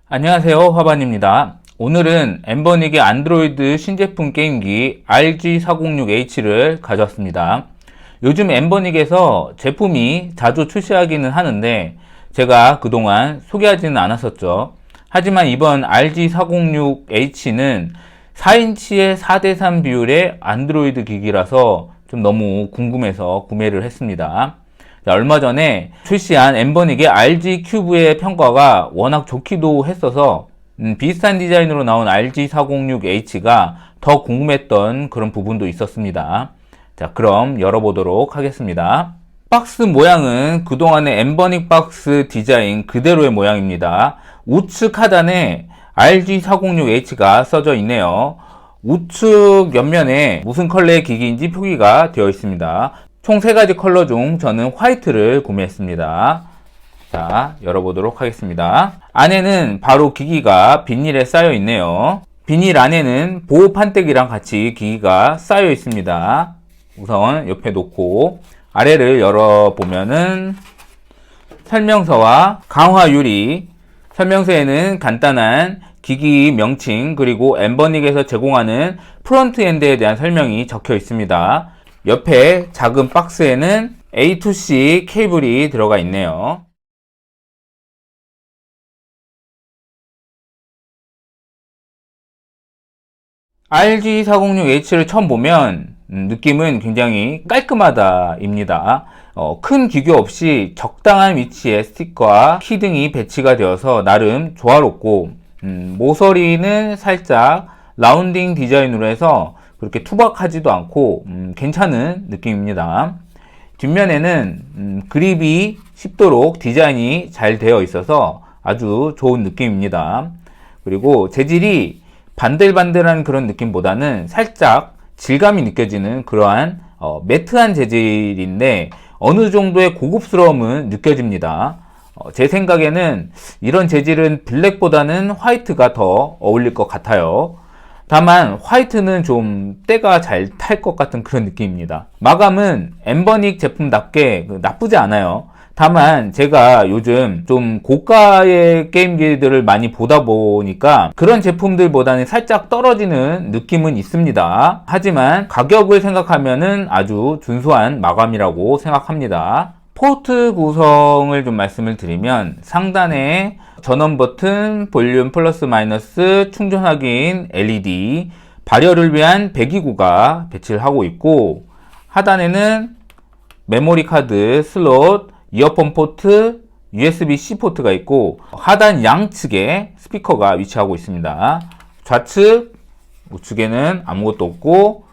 안녕하세요, 화반입니다. 오늘은 엠버닉의 안드로이드 신제품 게임기 RG406H를 가져왔습니다. 요즘 엠버닉에서 제품이 자주 출시하기는 하는데 제가 그동안 소개하지는 않았었죠. 하지만 이번 RG406H는 4인치의 4대3 비율의 안드로이드 기기라서 좀 너무 궁금해서 구매를 했습니다. 얼마 전에 출시한 엠버닉의 RG 큐브의 평가가 워낙 좋기도 했어서 비슷한 디자인으로 나온 RG406H가 더 궁금했던 그런 부분도 있었습니다. 자, 그럼 열어보도록 하겠습니다. 박스 모양은 그동안의 엠버닉 박스 디자인 그대로의 모양입니다. 우측 하단에 RG406H가 써져 있네요. 우측 옆면에 무슨 컬러의 기기인지 표기가 되어 있습니다. 총 3가지 컬러 중 저는 화이트를 구매했습니다. 자, 열어보도록 하겠습니다. 안에는 바로 기기가 비닐에 쌓여 있네요. 비닐 안에는 보호 판때기랑 같이 기기가 쌓여 있습니다. 우선 옆에 놓고 아래를 열어보면은 설명서와 강화 유리, 설명서에는 간단한 기기 명칭 그리고 엠버닉에서 제공하는 프론트엔드에 대한 설명이 적혀 있습니다. 옆에 작은 박스에는 A2C 케이블이 들어가 있네요. RG406H를 처음 보면 느낌은 굉장히 깔끔하다입니다. 큰 기교 없이 적당한 위치에 스틱과 키 등이 배치가 되어서 나름 조화롭고 모서리는 살짝 라운딩 디자인으로 해서 그렇게 투박하지도 않고 괜찮은 느낌입니다. 뒷면에는 그립이 쉽도록 디자인이 잘 되어 있어서 아주 좋은 느낌입니다. 그리고 재질이 반들반들한 그런 느낌보다는 살짝 질감이 느껴지는 그러한 매트한 재질인데 어느 정도의 고급스러움은 느껴집니다. 제 생각에는 이런 재질은 블랙보다는 화이트가 더 어울릴 것 같아요. 다만 화이트는 좀 때가 잘 탈 것 같은 그런 느낌입니다. 마감은 엠버닉 제품답게 나쁘지 않아요. 다만 제가 요즘 좀 고가의 게임기들을 많이 보다 보니까 그런 제품들보다는 살짝 떨어지는 느낌은 있습니다. 하지만 가격을 생각하면은 아주 준수한 마감이라고 생각합니다. 포트 구성을 좀 말씀을 드리면 상단에 전원 버튼, 볼륨 플러스 마이너스, 충전 확인, LED, 발열을 위한 배기구가 배치를 하고 있고 하단에는 메모리 카드 슬롯, 이어폰 포트, USB-C 포트가 있고 하단 양측에 스피커가 위치하고 있습니다. 좌측, 우측에는 아무것도 없고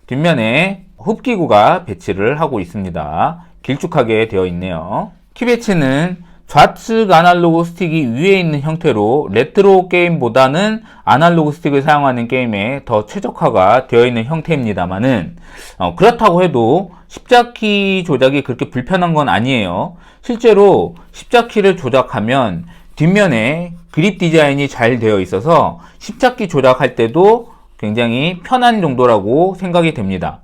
뒷면에 흡기구가 배치를 하고 있습니다. 길쭉하게 되어 있네요. 키 배치는 좌측 아날로그 스틱이 위에 있는 형태로 레트로 게임보다는 아날로그 스틱을 사용하는 게임에 더 최적화가 되어 있는 형태입니다만은 그렇다고 해도 십자키 조작이 그렇게 불편한 건 아니에요. 실제로 십자키를 조작하면 뒷면에 그립 디자인이 잘 되어 있어서 십자키 조작할 때도 굉장히 편한 정도라고 생각이 됩니다.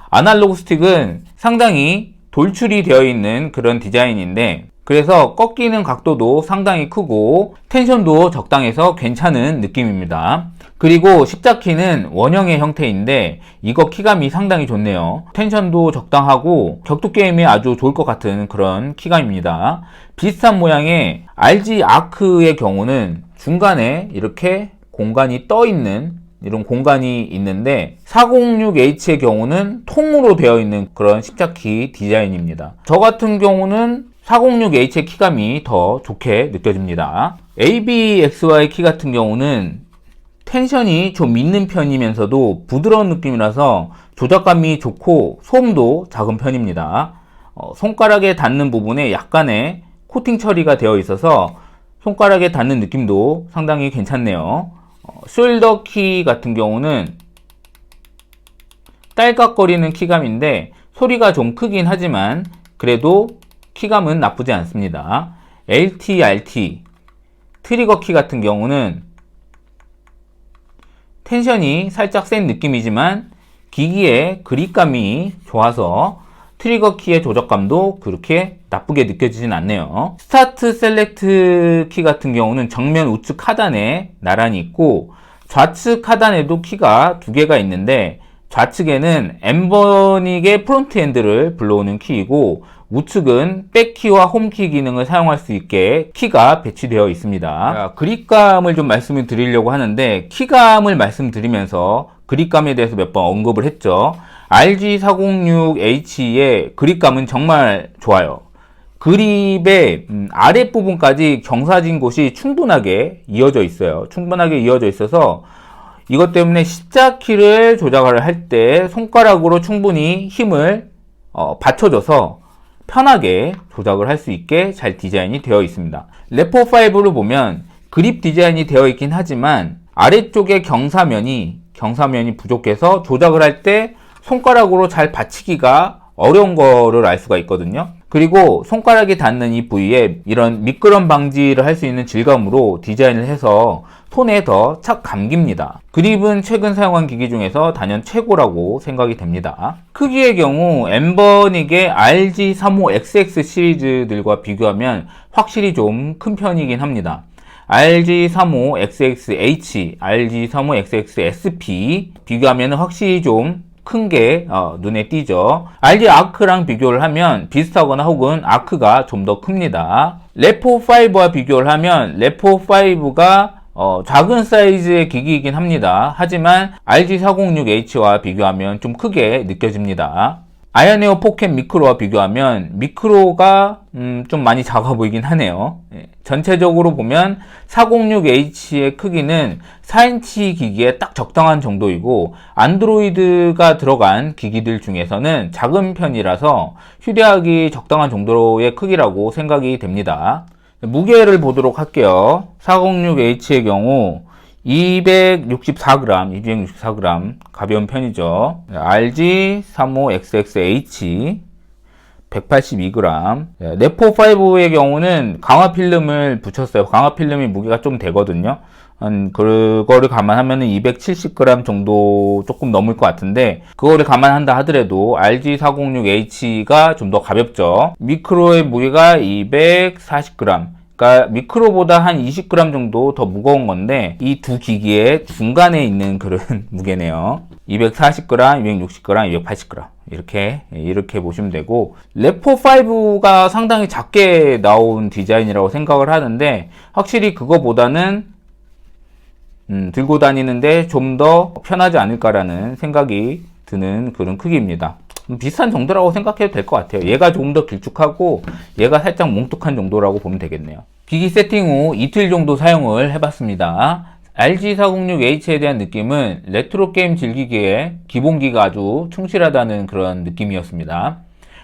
아날로그 스틱은 상당히 돌출이 되어 있는 그런 디자인인데 그래서 꺾이는 각도도 상당히 크고 텐션도 적당해서 괜찮은 느낌입니다. 그리고 십자키는 원형의 형태인데 이거 키감이 상당히 좋네요. 텐션도 적당하고 격투 게임에 아주 좋을 것 같은 그런 키감입니다. 비슷한 모양의 RG 아크의 경우는 중간에 이렇게 공간이 떠 있는 이런 공간이 있는데 406H의 경우는 통으로 되어 있는 그런 십자키 디자인입니다. 저 같은 경우는 406H의 키감이 더 좋게 느껴집니다. ABXY 키 같은 경우는 텐션이 좀 있는 편이면서도 부드러운 느낌이라서 조작감이 좋고 소음도 작은 편입니다. 손가락에 닿는 부분에 약간의 코팅 처리가 되어 있어서 손가락에 닿는 느낌도 상당히 괜찮네요. 숄더 키 같은 경우는 딸깍거리는 키감인데 소리가 좀 크긴 하지만 그래도 키감은 나쁘지 않습니다. LT, RT, 트리거 키 같은 경우는 텐션이 살짝 센 느낌이지만 기기의 그립감이 좋아서 트리거 키의 조작감도 그렇게 나쁘게 느껴지진 않네요. 스타트 셀렉트 키 같은 경우는 정면 우측 하단에 나란히 있고 좌측 하단에도 키가 두 개가 있는데 좌측에는 엠버닉의 프론트 엔드를 불러오는 키이고 우측은 백키와 홈키 기능을 사용할 수 있게 키가 배치되어 있습니다. 자, 그립감을 좀 말씀을 드리려고 하는데 키감을 말씀드리면서 그립감에 대해서 몇 번 언급을 했죠. RG406H의 그립감은 정말 좋아요. 그립의 아랫부분까지 경사진 곳이 충분하게 이어져 있어요. 충분하게 이어져 있어서 이것 때문에 십자키를 조작을 할 때 손가락으로 충분히 힘을 받쳐줘서 편하게 조작을 할 수 있게 잘 디자인이 되어 있습니다. 레포5를 보면 그립 디자인이 되어 있긴 하지만 아래쪽에 경사면이 부족해서 조작을 할 때 손가락으로 잘 받치기가 어려운 거를 알 수가 있거든요. 그리고 손가락이 닿는 이 부위에 이런 미끄럼 방지를 할 수 있는 질감으로 디자인을 해서 손에 더 착 감깁니다. 그립은 최근 사용한 기기 중에서 단연 최고라고 생각이 됩니다. 크기의 경우 엠버닉의 RG35XX 시리즈들과 비교하면 확실히 좀 큰 편이긴 합니다. RG35XXH, RG35XXSP 비교하면 확실히 좀 큰 게 눈에 띄죠. RG 아크랑 비교를 하면 비슷하거나 혹은 아크가 좀 더 큽니다. 레포5와 비교를 하면 레포5가 작은 사이즈의 기기이긴 합니다. 하지만 RG406H와 비교하면 좀 크게 느껴집니다. 아이언에어 포켓 미크로와 비교하면 미크로가 좀 많이 작아 보이긴 하네요. 전체적으로 보면 406H의 크기는 4인치 기기에 딱 적당한 정도이고 안드로이드가 들어간 기기들 중에서는 작은 편이라서 휴대하기 적당한 정도의 크기라고 생각이 됩니다. 무게를 보도록 할게요. 406H의 경우 264g 가벼운 편이죠. RG35XXH 182g. 레포5의 경우는 강화 필름을 붙였어요. 강화 필름이 무게가 좀 되거든요. 그거를 감안하면 270g 정도 조금 넘을 것 같은데 그거를 감안한다 하더라도 RG406H가 좀 더 가볍죠. 미크로의 무게가 240g. 그러니까 미크로보다 한 20g 정도 더 무거운 건데 이 두 기기의 중간에 있는 그런 무게네요. 240g, 260g, 280g 이렇게 보시면 되고 레포5가 상당히 작게 나온 디자인이라고 생각을 하는데 확실히 그거보다는 들고 다니는데 좀 더 편하지 않을까라는 생각이 드는 그런 크기입니다. 비슷한 정도라고 생각해도 될 것 같아요. 얘가 조금 더 길쭉하고 얘가 살짝 뭉툭한 정도라고 보면 되겠네요. 기기 세팅 후 이틀 정도 사용을 해봤습니다. RG406H에 대한 느낌은 레트로 게임 즐기기에 기본기가 아주 충실하다는 그런 느낌이었습니다.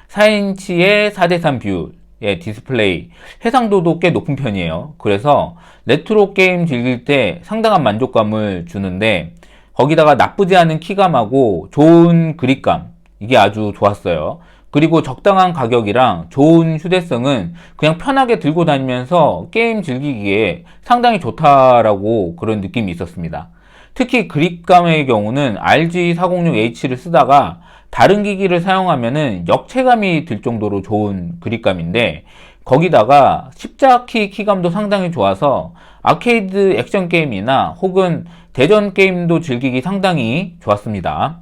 4인치의 4:3 뷰의 디스플레이, 해상도도 꽤 높은 편이에요. 그래서 레트로 게임 즐길 때 상당한 만족감을 주는데 거기다가 나쁘지 않은 키감하고 좋은 그립감, 이게 아주 좋았어요. 그리고 적당한 가격이랑 좋은 휴대성은 그냥 편하게 들고 다니면서 게임 즐기기에 상당히 좋다라고 그런 느낌이 있었습니다. 특히 그립감의 경우는 RG406H를 쓰다가 다른 기기를 사용하면은 역체감이 들 정도로 좋은 그립감인데 거기다가 십자키 키감도 상당히 좋아서 아케이드 액션 게임이나 혹은 대전 게임도 즐기기 상당히 좋았습니다.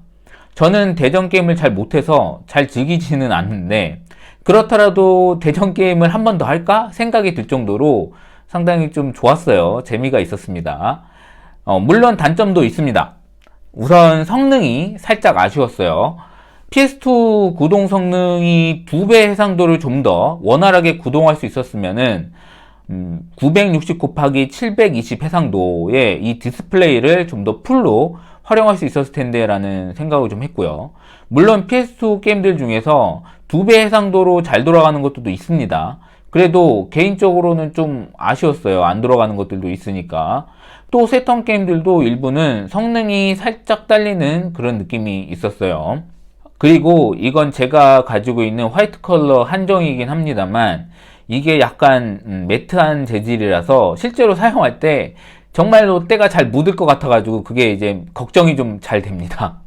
저는 대전 게임을 잘 못해서 잘 즐기지는 않는데 그렇더라도 대전 게임을 한 번 더 할까 생각이 들 정도로 상당히 좀 좋았어요. 재미가 있었습니다. 물론 단점도 있습니다. 우선 성능이 살짝 아쉬웠어요. PS2 구동 성능이 2배 해상도를 좀 더 원활하게 구동할 수 있었으면은 960 곱하기 720 해상도의 이 디스플레이를 좀 더 풀로 활용할 수 있었을 텐데 라는 생각을 좀 했고요. 물론 PS2 게임들 중에서 2배 해상도로 잘 돌아가는 것들도 있습니다. 그래도 개인적으로는 좀 아쉬웠어요. 안 돌아가는 것들도 있으니까. 또 세턴 게임들도 일부는 성능이 살짝 딸리는 그런 느낌이 있었어요. 그리고 이건 제가 가지고 있는 화이트 컬러 한정이긴 합니다만 이게 약간 매트한 재질이라서 실제로 사용할 때 정말로 때가 잘 묻을 것 같아가지고 그게 이제 걱정이 좀 잘 됩니다.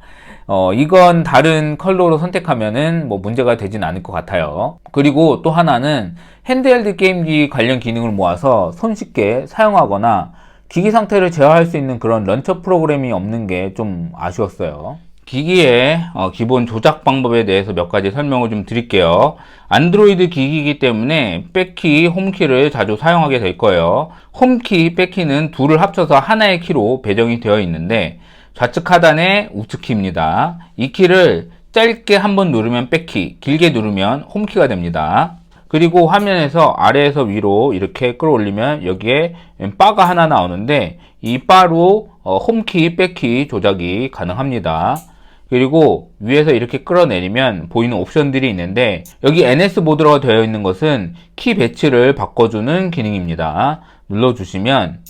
이건 다른 컬러로 선택하면은 뭐 문제가 되진 않을 것 같아요. 그리고 또 하나는 핸드헬드 게임기 관련 기능을 모아서 손쉽게 사용하거나 기기 상태를 제어할 수 있는 그런 런처 프로그램이 없는 게 좀 아쉬웠어요. 기기의 기본 조작 방법에 대해서 몇 가지 설명을 좀 드릴게요. 안드로이드 기기이기 때문에 백키, 홈키를 자주 사용하게 될 거예요. 홈키, 백키는 둘을 합쳐서 하나의 키로 배정이 되어 있는데 좌측 하단의 우측 키입니다. 이 키를 짧게 한번 누르면 백키, 길게 누르면 홈키가 됩니다. 그리고 화면에서 아래에서 위로 이렇게 끌어올리면 여기에 바가 하나 나오는데 이 바로 홈키, 백키 조작이 가능합니다. 그리고 위에서 이렇게 끌어내리면 보이는 옵션들이 있는데 여기 NS 모드로 되어 있는 것은 키 배치를 바꿔주는 기능입니다. 눌러주시면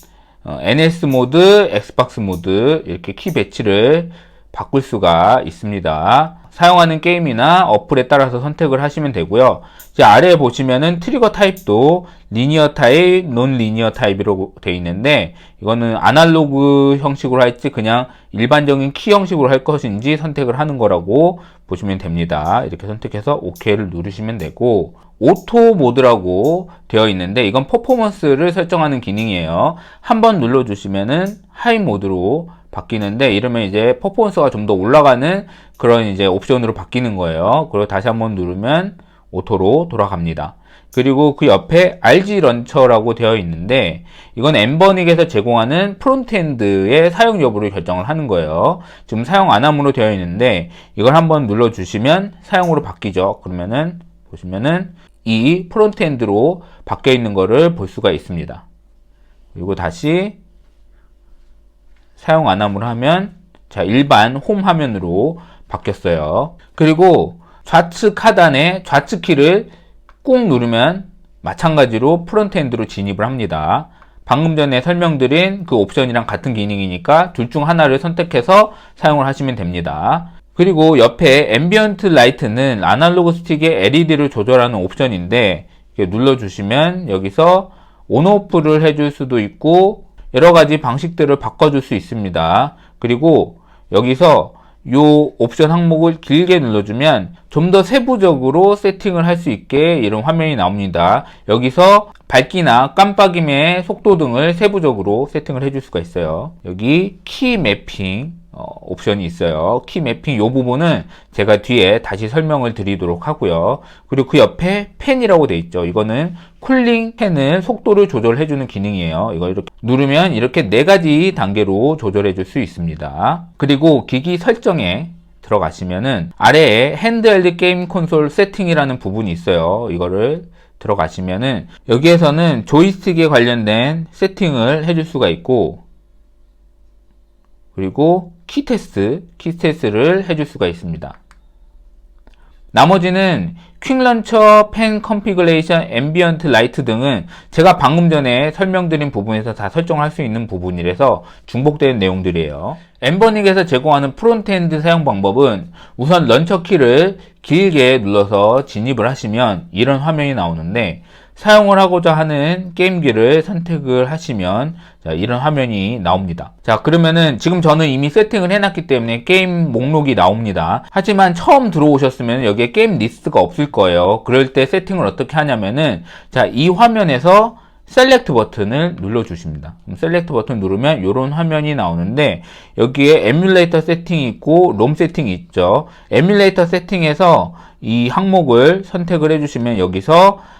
NS 모드, 엑스박스 모드 이렇게 키 배치를 바꿀 수가 있습니다. 사용하는 게임이나 어플에 따라서 선택을 하시면 되고요. 이제 아래에 보시면은 트리거 타입도 리니어 타입, 논 리니어 타입으로 되어 있는데 이거는 아날로그 형식으로 할지 그냥 일반적인 키 형식으로 할 것인지 선택을 하는 거라고 보시면 됩니다. 이렇게 선택해서 OK를 누르시면 되고 오토 모드라고 되어 있는데 이건 퍼포먼스를 설정하는 기능이에요. 한번 눌러주시면은 하이 모드로 바뀌는데 이러면 이제 퍼포먼스가 좀 더 올라가는 그런 이제 옵션으로 바뀌는 거예요. 그리고 다시 한번 누르면 오토로 돌아갑니다. 그리고 그 옆에 RG 런처라고 되어 있는데 이건 엠버닉에서 제공하는 프론트엔드의 사용 여부를 결정을 하는 거예요. 지금 사용 안 함으로 되어 있는데 이걸 한번 눌러주시면 사용으로 바뀌죠. 그러면은 보시면은 이 프론트엔드로 바뀌어 있는 거를 볼 수가 있습니다. 그리고 다시 사용 안 함으로 하면 자 일반 홈 화면으로 바뀌었어요. 그리고 좌측 하단에 좌측 키를 꾹 누르면 마찬가지로 프론트엔드로 진입을 합니다. 방금 전에 설명드린 그 옵션이랑 같은 기능이니까 둘 중 하나를 선택해서 사용을 하시면 됩니다. 그리고 옆에 앰비언트 라이트는 아날로그 스틱의 LED를 조절하는 옵션인데 눌러주시면 여기서 온오프를 해줄 수도 있고 여러가지 방식들을 바꿔줄 수 있습니다. 그리고 여기서 이 옵션 항목을 길게 눌러주면 좀 더 세부적으로 세팅을 할 수 있게 이런 화면이 나옵니다. 여기서 밝기나 깜빡임의 속도 등을 세부적으로 세팅을 해줄 수가 있어요. 여기 키 매핑 옵션이 있어요. 키 매핑 이 부분은 제가 뒤에 다시 설명을 드리도록 하고요. 그리고 그 옆에 펜이라고 되어 있죠. 이거는 쿨링 펜을 속도를 조절해 주는 기능이에요. 이걸 이렇게 누르면 이렇게 4가지 단계로 조절해 줄 수 있습니다. 그리고 기기 설정에 들어가시면은 아래에 핸드헬드 게임 콘솔 세팅이라는 부분이 있어요. 이거를 들어가시면은 여기에서는 조이스틱에 관련된 세팅을 해줄 수가 있고 그리고 키 테스트를 해줄 수가 있습니다. 나머지는 퀵 런처, 펜 컨피그레이션, 앰비언트 라이트 등은 제가 방금 전에 설명드린 부분에서 다 설정할 수 있는 부분이라서 중복되는 내용들이에요. 엠버닉에서 제공하는 프론트엔드 사용 방법은 우선 런처 키를 길게 눌러서 진입을 하시면 이런 화면이 나오는데 사용을 하고자 하는 게임기를 선택을 하시면 자, 이런 화면이 나옵니다. 자, 그러면은 지금 저는 이미 세팅을 해놨기 때문에 게임 목록이 나옵니다. 하지만 처음 들어오셨으면 여기에 게임 리스트가 없을 거예요. 그럴 때 세팅을 어떻게 하냐면은 자, 이 화면에서 셀렉트 버튼을 눌러주십니다. 셀렉트 버튼 누르면 이런 화면이 나오는데 여기에 에뮬레이터 세팅이 있고 롬 세팅이 있죠. 에뮬레이터 세팅에서 이 항목을 선택을 해주시면 여기서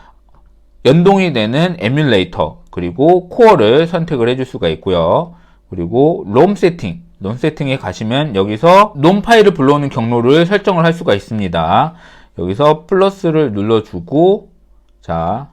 연동이 되는 에뮬레이터 그리고 코어를 선택을 해줄 수가 있고요. 그리고 롬 세팅에 가시면 여기서 롬 파일을 불러오는 경로를 설정을 할 수가 있습니다. 여기서 플러스를 눌러주고 자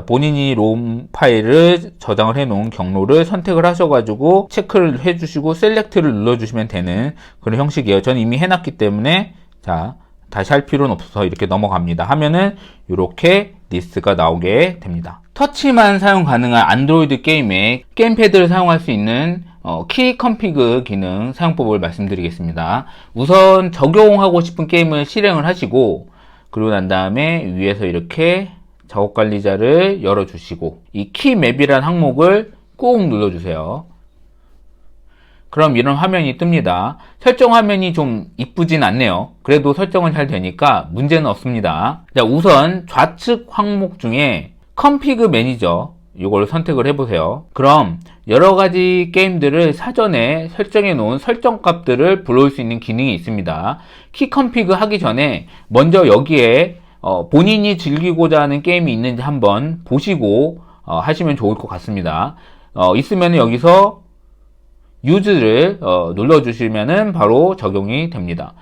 본인이 롬 파일을 저장을 해 놓은 경로를 선택을 하셔가지고 체크를 해주시고 셀렉트를 눌러주시면 되는 그런 형식이에요. 저는 이미 해놨기 때문에 자 다시 할 필요는 없어서 이렇게 넘어갑니다. 하면은 이렇게 리스트가 나오게 됩니다. 터치만 사용 가능한 안드로이드 게임에 게임패드를 사용할 수 있는 키 컨피그 기능 사용법을 말씀드리겠습니다. 우선 적용하고 싶은 게임을 실행을 하시고 그러고 난 다음에 위에서 이렇게 작업 관리자를 열어주시고 이 키 맵이라는 항목을 꾹 눌러주세요. 그럼 이런 화면이 뜹니다. 설정 화면이 좀 이쁘진 않네요. 그래도 설정은 잘 되니까 문제는 없습니다. 자, 우선 좌측 항목 중에 컴피그 매니저 이걸 선택을 해보세요. 그럼 여러가지 게임들을 사전에 설정해 놓은 설정 값들을 불러올 수 있는 기능이 있습니다. 키 컴피그 하기 전에 먼저 여기에 본인이 즐기고자 하는 게임이 있는지 한번 보시고 하시면 좋을 것 같습니다. 있으면 여기서 유즈를 눌러주시면 바로 적용이 됩니다.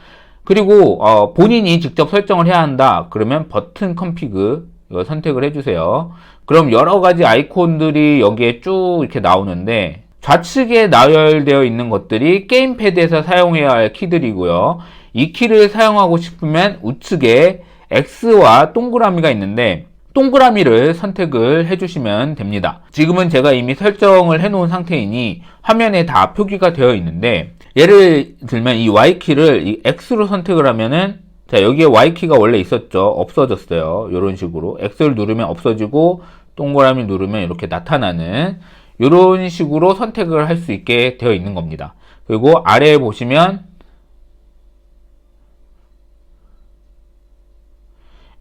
그리고 본인이 직접 설정을 해야 한다 그러면 버튼 컴피그 이거 선택을 해주세요. 그럼 여러가지 아이콘들이 여기에 쭉 이렇게 나오는데 좌측에 나열되어 있는 것들이 게임패드에서 사용해야 할 키들이고요. 이 키를 사용하고 싶으면 우측에 X와 동그라미가 있는데 동그라미를 선택을 해주시면 됩니다. 지금은 제가 이미 설정을 해놓은 상태이니 화면에 다 표기가 되어 있는데 예를 들면 이 Y키를 이 X로 선택을 하면은 자 여기에 Y키가 원래 있었죠. 없어졌어요. 이런 식으로 X를 누르면 없어지고 동그라미 누르면 이렇게 나타나는 이런 식으로 선택을 할 수 있게 되어 있는 겁니다. 그리고 아래에 보시면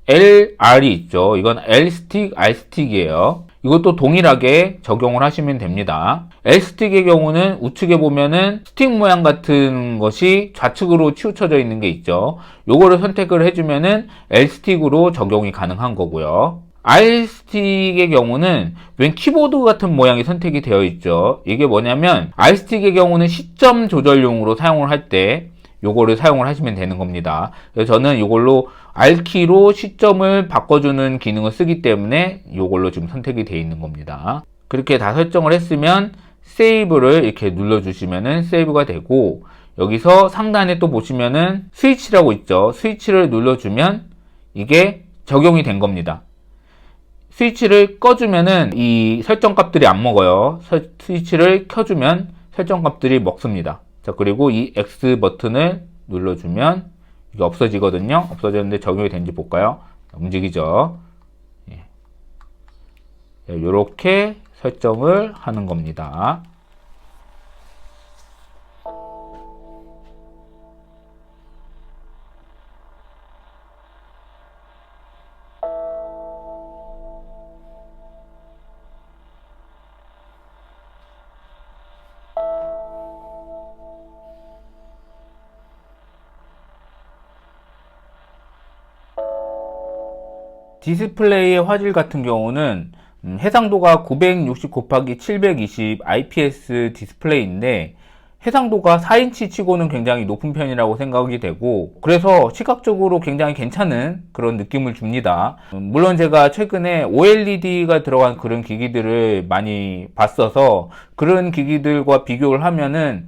LR이 있죠. 이건 L스틱, R스틱이에요. 이것도 동일하게 적용을 하시면 됩니다. L스틱의 경우는 우측에 보면은 스틱 모양 같은 것이 좌측으로 치우쳐져 있는 게 있죠. 요거를 선택을 해주면은 L스틱으로 적용이 가능한 거고요. R스틱의 경우는 왼 키보드 같은 모양이 선택이 되어 있죠. 이게 뭐냐면 R스틱의 경우는 시점 조절용으로 사용을 할 때 요거를 사용을 하시면 되는 겁니다. 그래서 저는 이걸로 R키로 시점을 바꿔주는 기능을 쓰기 때문에 이걸로 지금 선택이 되어 있는 겁니다. 그렇게 다 설정을 했으면 세이브를 이렇게 눌러주시면은 세이브가 되고 여기서 상단에 또 보시면은 스위치라고 있죠. 스위치를 눌러주면 이게 적용이 된 겁니다. 스위치를 꺼주면은 이 설정 값들이 안 먹어요. 스위치를 켜주면 설정 값들이 먹습니다. 자, 그리고 이 X 버튼을 눌러주면 이게 없어지거든요. 없어졌는데 적용이 되는지 볼까요? 움직이죠. 이렇게 설정을 하는 겁니다. 디스플레이의 화질 같은 경우는 해상도가 960 곱하기 720 IPS 디스플레이인데 해상도가 4인치 치고는 굉장히 높은 편이라고 생각이 되고 그래서 시각적으로 굉장히 괜찮은 그런 느낌을 줍니다. 물론 제가 최근에 OLED가 들어간 그런 기기들을 많이 봤어서 그런 기기들과 비교를 하면은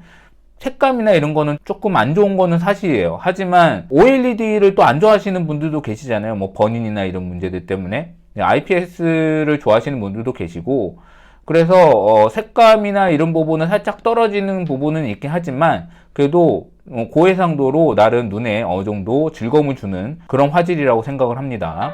색감이나 이런 거는 조금 안 좋은 거는 사실이에요. 하지만 OLED를 또 안 좋아하시는 분들도 계시잖아요. 뭐 버닝이나 이런 문제들 때문에 IPS를 좋아하시는 분들도 계시고 그래서 색감이나 이런 부분은 살짝 떨어지는 부분은 있긴 하지만 그래도 고해상도로 나름 눈에 어느 정도 즐거움을 주는 그런 화질이라고 생각을 합니다.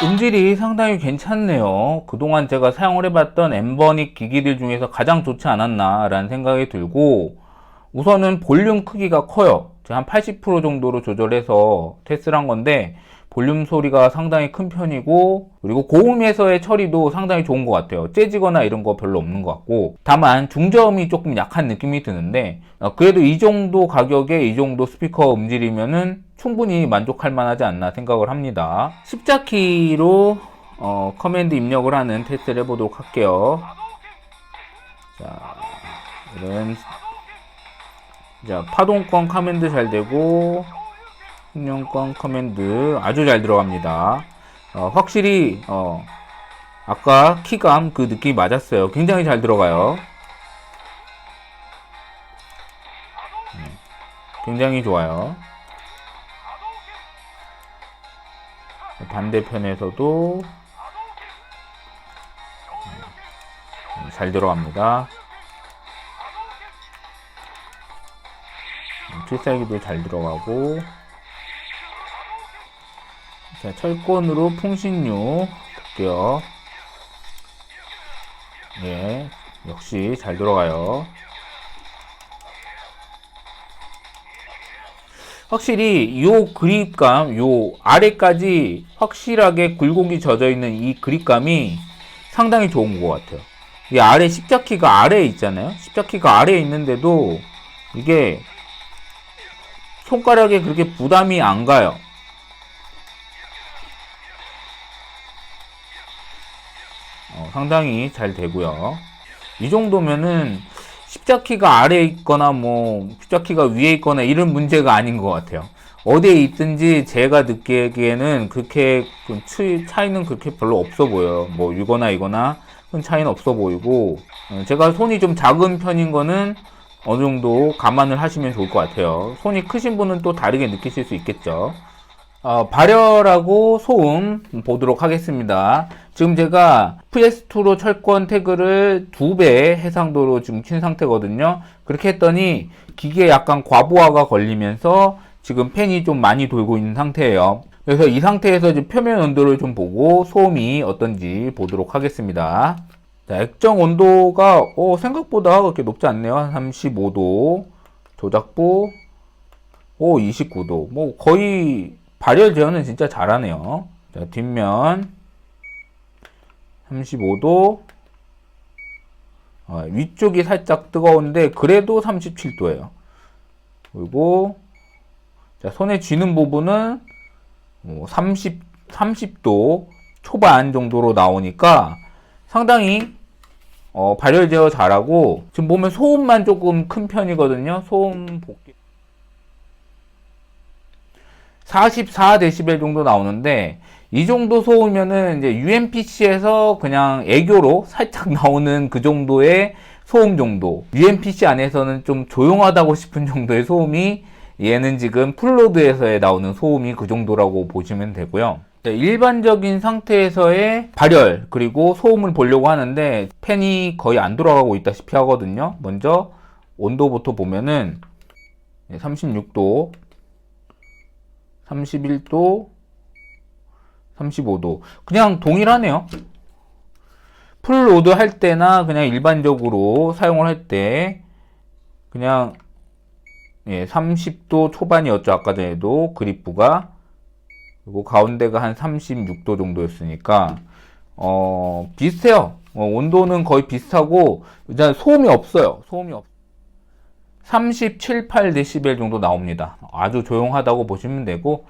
음질이 상당히 괜찮네요. 그동안 제가 사용을 해봤던 엠버닉 기기들 중에서 가장 좋지 않았나 라는 생각이 들고 우선은 볼륨 크기가 커요. 제가 한 80% 정도로 조절해서 테스트를 한 건데 볼륨 소리가 상당히 큰 편이고 그리고 고음에서의 처리도 상당히 좋은 것 같아요. 재지거나 이런 거 별로 없는 것 같고 다만 중저음이 조금 약한 느낌이 드는데 그래도 이 정도 가격에 이 정도 스피커 음질이면은 충분히 만족할 만하지 않나 생각을 합니다. 십자키로 커맨드 입력을 하는 테스트를 해보도록 할게요. 자, 파동권 커맨드 잘 되고 흥룡권 커맨드 아주 잘 들어갑니다. 확실히 아까 키감 그 느낌이 맞았어요. 굉장히 잘 들어가요. 굉장히 좋아요. 반대편에서도 잘 들어갑니다. 필살기도 잘 들어가고. 자, 철권으로 풍신류 볼게요. 예, 역시 잘 들어가요. 확실히 요 그립감, 요 아래까지 확실하게 굴곡이 젖어 있는 이 그립감이 상당히 좋은 것 같아요. 이 아래 십자키가 아래에 있잖아요. 십자키가 아래에 있는데도 이게 손가락에 그렇게 부담이 안 가요. 상당히 잘 되고요. 이 정도면은 십자키가 아래에 있거나 뭐 십자키가 위에 있거나 이런 문제가 아닌 것 같아요. 어디에 있든지 제가 느끼기에는 그렇게 차이는 그렇게 별로 없어 보여요. 뭐 이거나 이거나 큰 차이는 없어 보이고, 제가 손이 좀 작은 편인 거는 어느 정도 감안을 하시면 좋을 것 같아요. 손이 크신 분은 또 다르게 느끼실 수 있겠죠. 발열하고 소음 보도록 하겠습니다. 지금 제가 PS2로 철권 태그를 2배 해상도로 지금 킨 상태거든요. 그렇게 했더니 기계에 약간 과부하가 걸리면서 지금 팬이 좀 많이 돌고 있는 상태예요. 그래서 이 상태에서 이제 표면 온도를 좀 보고 소음이 어떤지 보도록 하겠습니다. 자, 액정 온도가 생각보다 그렇게 높지 않네요. 35도. 조작부 29도. 뭐 거의 발열 제어는 진짜 잘하네요. 자, 뒷면 35도. 위쪽이 살짝 뜨거운데 그래도 37도예요. 그리고 자, 손에 쥐는 부분은 30도 초반 정도로 나오니까 상당히 발열 제어 잘하고, 지금 보면 소음만 조금 큰 편이거든요. 소음 복귀 44dB 정도 나오는데, 이 정도 소음이면은 이제 UMPC에서 그냥 애교로 살짝 나오는 그 정도의 소음 정도. UMPC 안에서는 좀 조용하다고 싶은 정도의 소음이, 얘는 지금 풀로드에서 나오는 소음이 그 정도라고 보시면 되고요. 일반적인 상태에서의 발열 그리고 소음을 보려고 하는데 팬이 거의 안 돌아가고 있다시피 하거든요. 먼저 온도부터 보면은 36도, 31도, 35도 그냥 동일하네요. 풀로드 할 때나 그냥 일반적으로 사용을 할 때 그냥 30도 초반이었죠. 아까 전에도 그립부가. 그리고 가운데가 한 36도 정도였으니까 비슷해요. 온도는 거의 비슷하고 일단 소음이 없어요. 37, 8dB 정도 나옵니다. 아주 조용하다고 보시면 되고,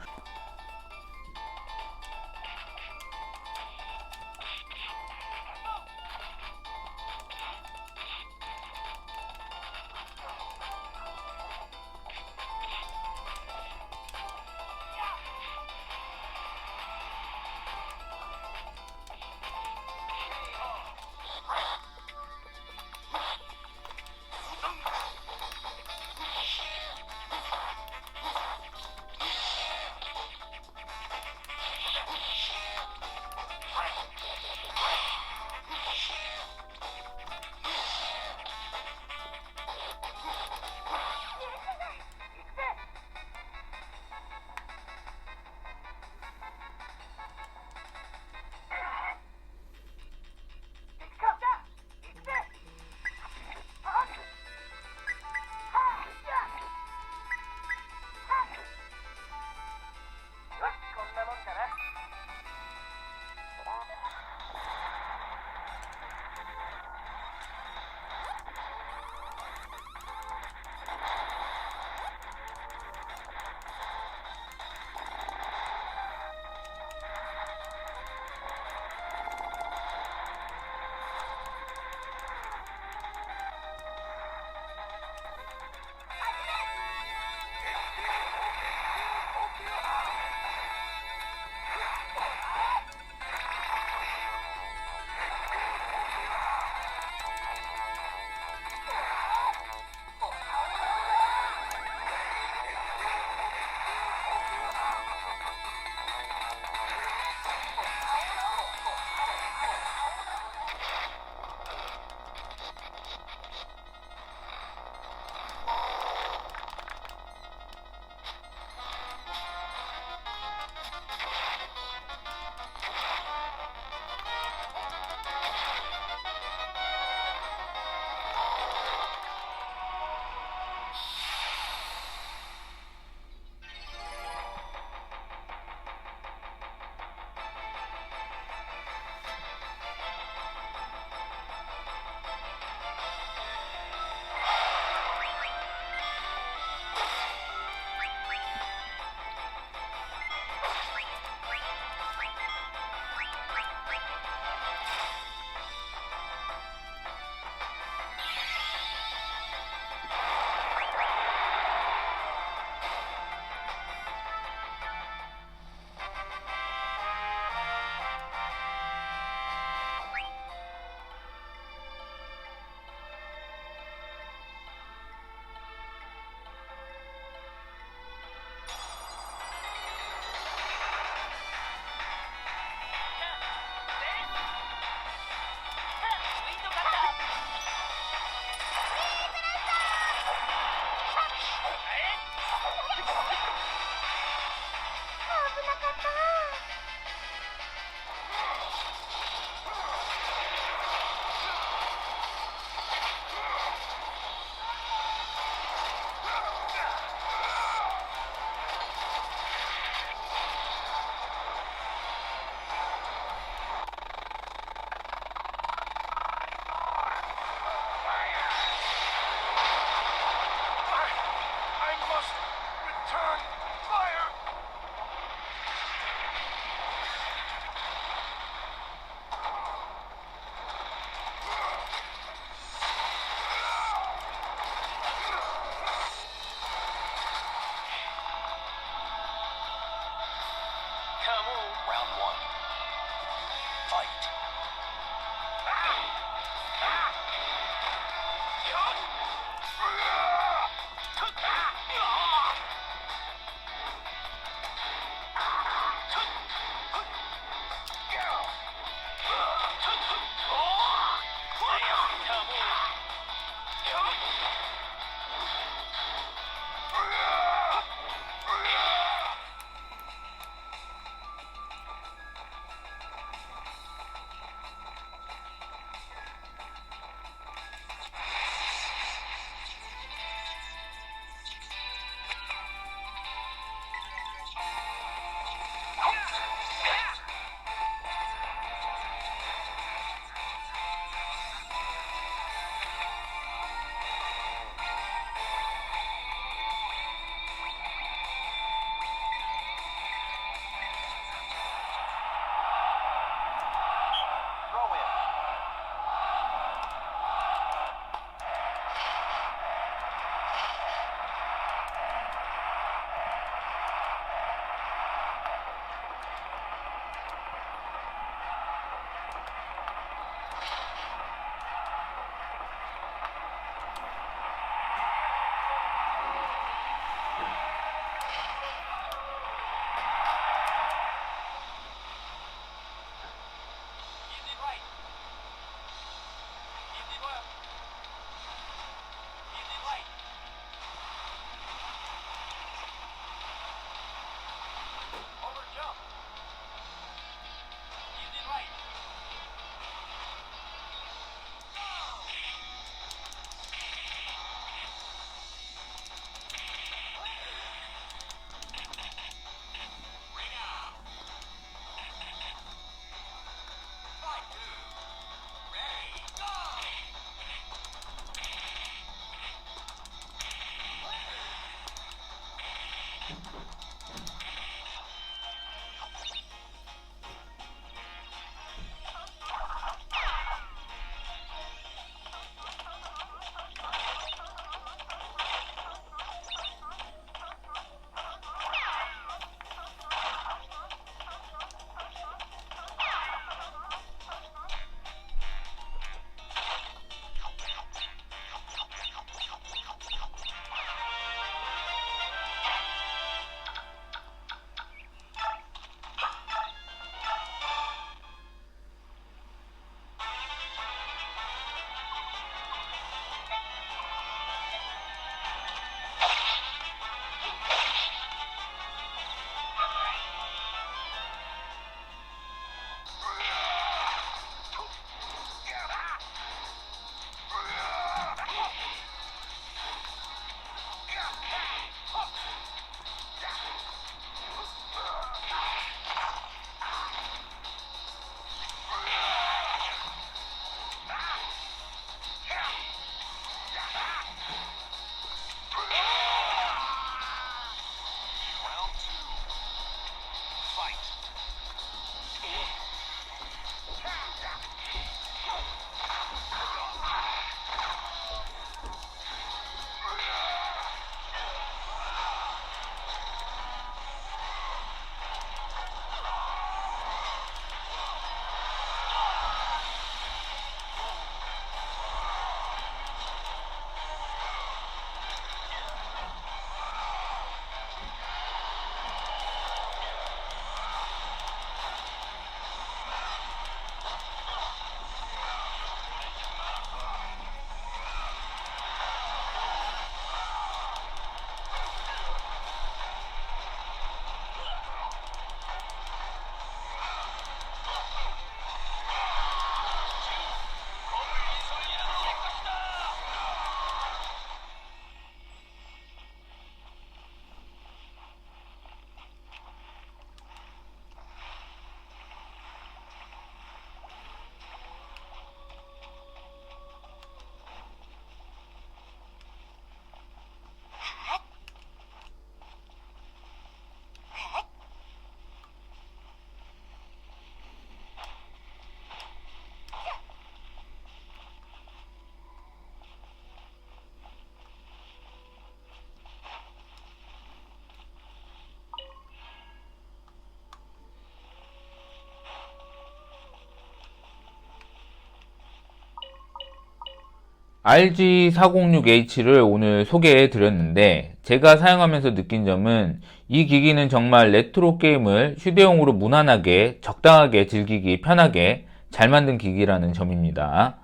RG406H를 오늘 소개해 드렸는데 제가 사용하면서 느낀 점은 이 기기는 정말 레트로 게임을 휴대용으로 무난하게 적당하게 즐기기 편하게 잘 만든 기기라는 점입니다.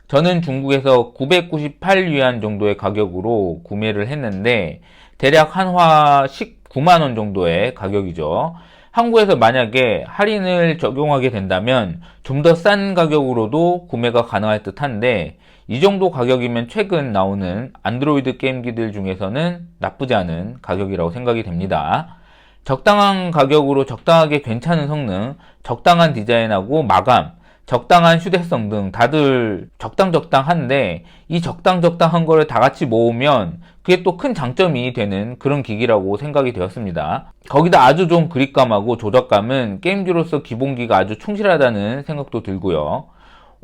저는 중국에서 998위안 정도의 가격으로 구매를 했는데 대략 한화 19만원 정도의 가격이죠. 한국에서 만약에 할인을 적용하게 된다면 좀 더 싼 가격으로도 구매가 가능할 듯 한데 이 정도 가격이면 최근 나오는 안드로이드 게임기들 중에서는 나쁘지 않은 가격이라고 생각이 됩니다. 적당한 가격으로 적당하게 괜찮은 성능, 적당한 디자인하고 마감, 적당한 휴대성 등 다들 적당한데 이 적당한 거를 다 같이 모으면 그게 또 큰 장점이 되는 그런 기기라고 생각이 되었습니다. 거기다 아주 좋은 그립감하고 조작감은 게임기로서 기본기가 아주 충실하다는 생각도 들고요.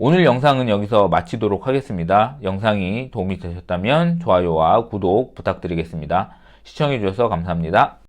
오늘 영상은 여기서 마치도록 하겠습니다. 영상이 도움이 되셨다면 좋아요와 구독 부탁드리겠습니다. 시청해주셔서 감사합니다.